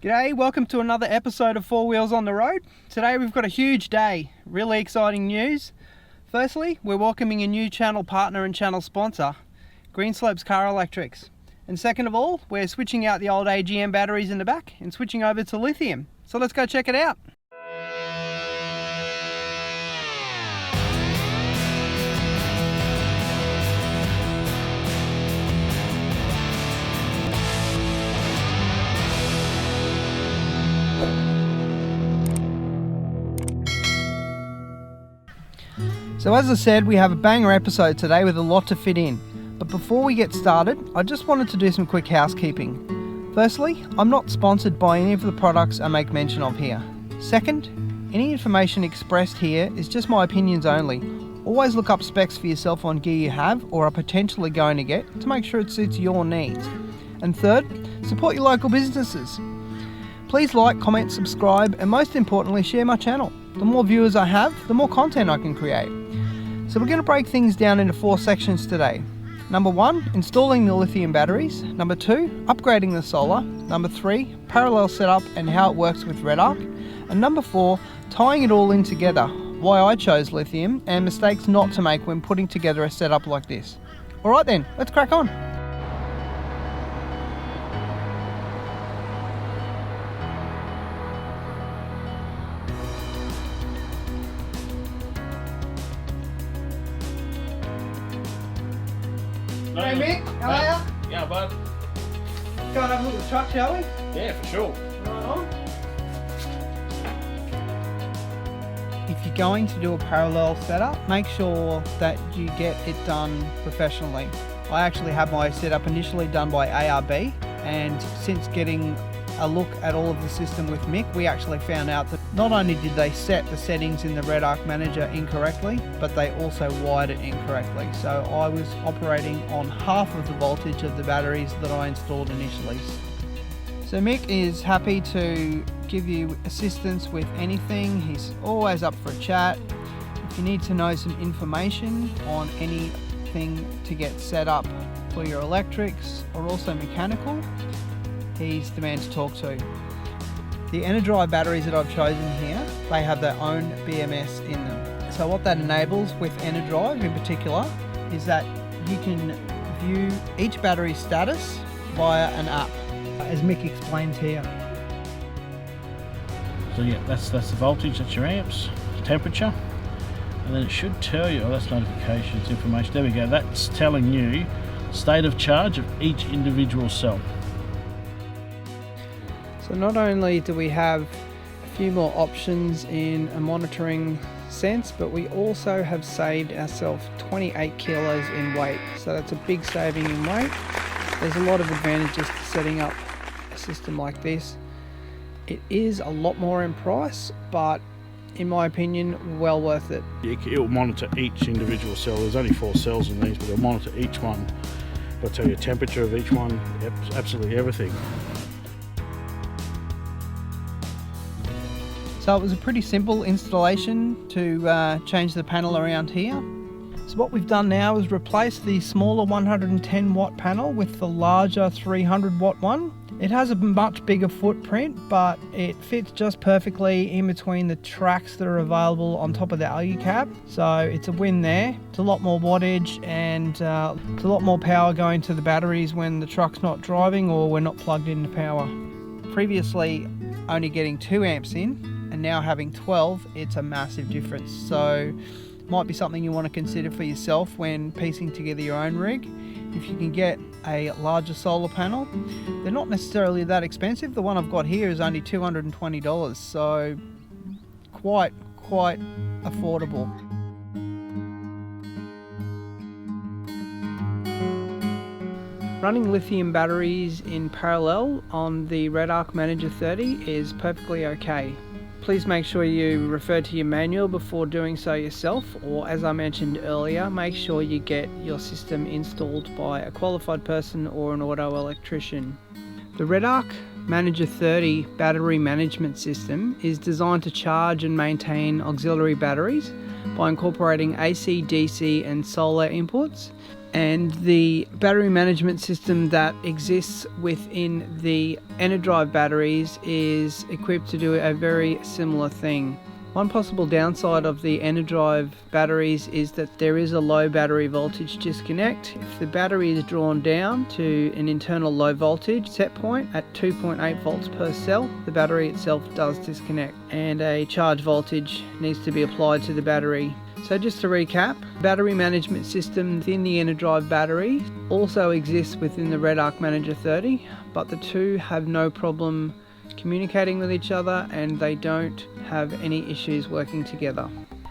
G'day, welcome to another episode of Four Wheels on the Road. Today we've got a huge day, really exciting news. Firstly, we're welcoming a new channel partner and channel sponsor, Greenslopes Car Electrics. And second of all, we're switching out the old AGM batteries in the back and switching over to lithium. So let's go check it out. So as I said, we have a banger episode today with a lot to fit in. But before we get started, I just wanted to do some quick housekeeping. Firstly, I'm not sponsored by any of the products I make mention of here. Second, any information expressed here is just my opinions only. Always look up specs for yourself on gear you have or are potentially going to get to make sure it suits your needs. And third, support your local businesses. Please like, comment, subscribe, and most importantly, share my channel. The more viewers I have, the more content I can create. So we're going to break things down into 4 sections today. Number 1, installing the lithium batteries. Number 2, upgrading the solar. Number 3, parallel setup and how it works with Redarc. And number 4, tying it all in together, why I chose lithium and mistakes not to make when putting together a setup like this. Alright then, let's crack on. Hey Mick, how are ya? Yeah, bud. Go and have a look at the truck, shall we? Yeah, for sure. Right on. If you're going to do a parallel setup, make sure that you get it done professionally. I actually had my setup initially done by ARB, and since getting a look at all of the system with Mick, we actually found out that not only did they set the settings in the Redarc manager incorrectly, but they also wired it incorrectly. So I was operating on half of the voltage of the batteries that I installed initially. So Mick is happy to give you assistance with anything. He's always up for a chat. If you need to know some information on anything to get set up for your electrics or also mechanical, he's the man to talk to. The Enerdrive batteries that I've chosen here, they have their own BMS in them. So what that enables with Enerdrive in particular is that you can view each battery status via an app, as Mick explains here. So yeah, that's the voltage, that's your amps, temperature, and then it should tell you, oh that's notifications, information, there we go, that's telling you state of charge of each individual cell. So not only do we have a few more options in a monitoring sense, but we also have saved ourselves 28 kilos in weight. So that's a big saving in weight. There's a lot of advantages to setting up a system like this. It is a lot more in price, but in my opinion, well worth it. It will monitor each individual cell. There's only 4 cells in these, but it'll monitor each one. It'll tell you the temperature of each one, absolutely everything. So it was a pretty simple installation to change the panel around here. So what we've done now is replace the smaller 110 watt panel with the larger 300 watt one. It has a much bigger footprint, but it fits just perfectly in between the tracks that are available on top of the algae cap. So it's a win there. It's a lot more wattage and it's a lot more power going to the batteries when the truck's not driving or we're not plugged into power. Previously only getting 2 amps in, and now having 12, it's a massive difference. So might be something you want to consider for yourself when piecing together your own rig. If you can get a larger solar panel, they're not necessarily that expensive. The one I've got here is only $220, so quite affordable. Running lithium batteries in parallel on the Redarc Manager 30 is perfectly okay. Please make sure you refer to your manual before doing so yourself, or as I mentioned earlier, make sure you get your system installed by a qualified person or an auto electrician. The Redarc Manager 30 battery management system is designed to charge and maintain auxiliary batteries by incorporating AC, DC and solar inputs. And the battery management system that exists within the Enerdrive batteries is equipped to do a very similar thing. One possible downside of the Enerdrive batteries is that there is a low battery voltage disconnect. If the battery is drawn down to an internal low voltage set point at 2.8 volts per cell, the battery itself does disconnect and a charge voltage needs to be applied to the battery. So just to recap, battery management system within the Enerdrive battery also exists within the Redarc Manager 30, but the two have no problem communicating with each other and they don't have any issues working together.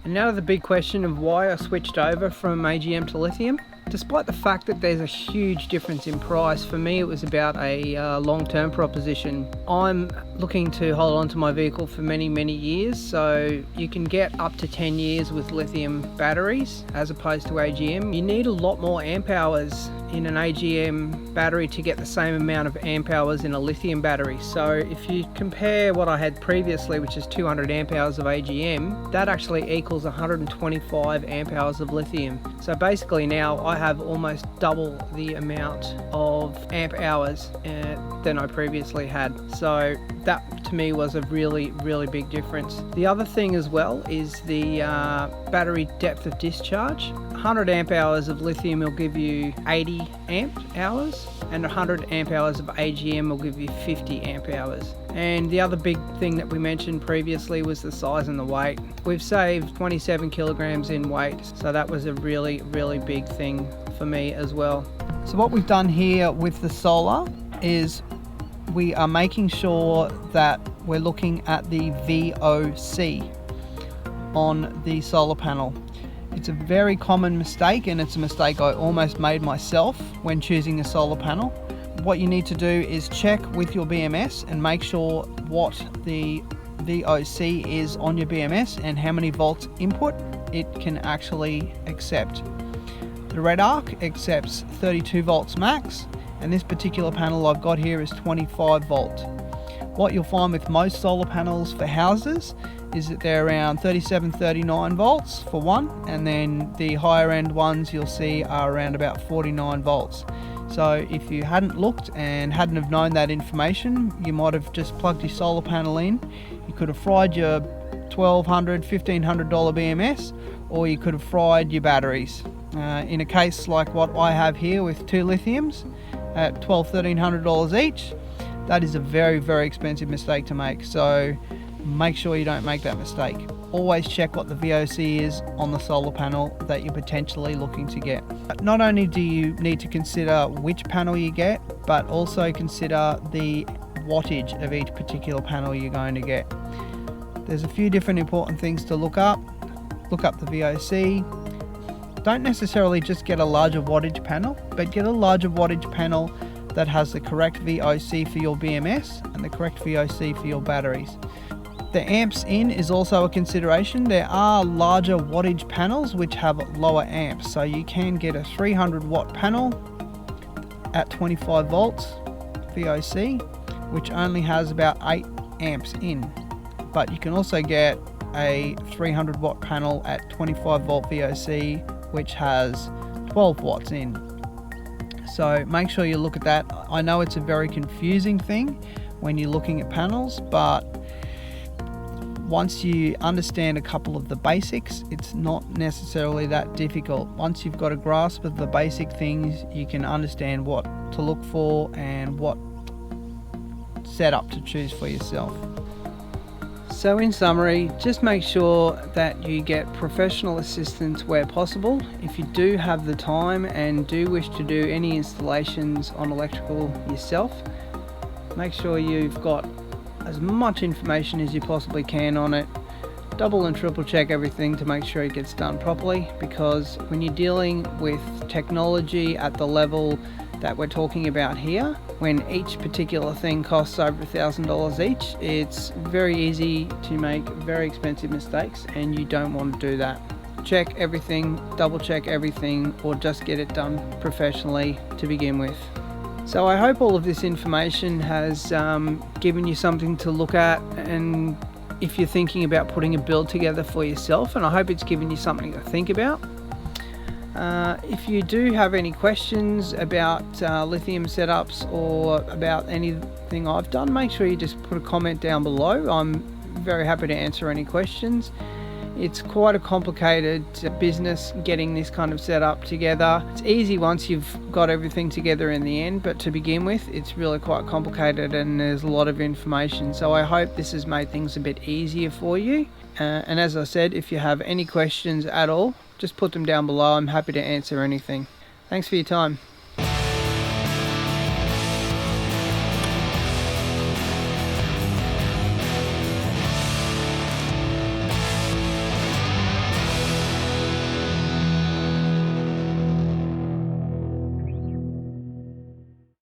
And now to the big question of why I switched over from AGM to Lithium. Despite the fact that there's a huge difference in price, for me it was about a long-term proposition. I'm looking to hold on to my vehicle for many years, so you can get up to 10 years with lithium batteries as opposed to AGM. You need a lot more amp hours in an AGM battery to get the same amount of amp hours in a lithium battery. So if you compare what I had previously, which is 200 amp hours of AGM, that actually equals 125 amp hours of lithium. So basically now I have almost double the amount of amp hours than I previously had. So that to me was a really big difference. The other thing as well is the battery depth of discharge. 100 amp hours of lithium will give you 80 amp hours and 100 amp hours of AGM will give you 50 amp hours. And the other big thing that we mentioned previously was the size and the weight. We've saved 27 kilograms in weight, so that was a really big thing for me as well. So what we've done here with the solar is we are making sure that we're looking at the VOC on the solar panel. It's a very common mistake, and it's a mistake I almost made myself when choosing a solar panel. What you need to do is check with your BMS and make sure what the VOC is on your BMS and how many volts input it can actually accept. The Redarc accepts 32 volts max, and this particular panel I've got here is 25 volt. What you'll find with most solar panels for houses is that they're around 37-39 volts for one, and then the higher end ones you'll see are around about 49 volts. So if you hadn't looked and hadn't have known that information, you might have just plugged your solar panel in. You could have fried your $1,200, $1,500 BMS, or you could have fried your batteries. In a case like what I have here with two lithiums at $1,200-$1,300 each, that is a very expensive mistake to make. So make sure you don't make that mistake. Always check what the VOC is on the solar panel that you're potentially looking to get. Not only do you need to consider which panel you get, but also consider the wattage of each particular panel you're going to get. There's a few different important things to look up. Look up the VOC. Don't necessarily just get a larger wattage panel, but get a larger wattage panel that has the correct VOC for your BMS and the correct VOC for your batteries. The amps in is also a consideration. There are larger wattage panels which have lower amps, so you can get a 300 watt panel at 25 volts VOC, which only has about 8 amps in. But you can also get a 300 watt panel at 25 volt VOC which has 12 watts in. So make sure you look at that. I know it's a very confusing thing when you're looking at panels, but once you understand a couple of the basics, it's not necessarily that difficult. Once you've got a grasp of the basic things, you can understand what to look for and what setup to choose for yourself. So in summary, just make sure that you get professional assistance where possible. If you do have the time and do wish to do any installations on electrical yourself, make sure you've got as much information as you possibly can on it. Double and triple check everything to make sure it gets done properly, because when you're dealing with technology at the level that we're talking about here, when each particular thing costs over $1,000 each, it's very easy to make very expensive mistakes, and you don't want to do that. Check everything, double check everything, or just get it done professionally to begin with. So I hope all of this information has given you something to look at, and if you're thinking about putting a build together for yourself, and I hope it's given you something to think about. If you do have any questions about lithium setups or about anything I've done, make sure you just put a comment down below. I'm very happy to answer any questions. It's quite a complicated business getting this kind of setup together. It's easy once you've got everything together in the end, but to begin with, it's really quite complicated and there's a lot of information. So I hope this has made things a bit easier for you. And as I said, if you have any questions at all, just put them down below. I'm happy to answer anything. Thanks for your time.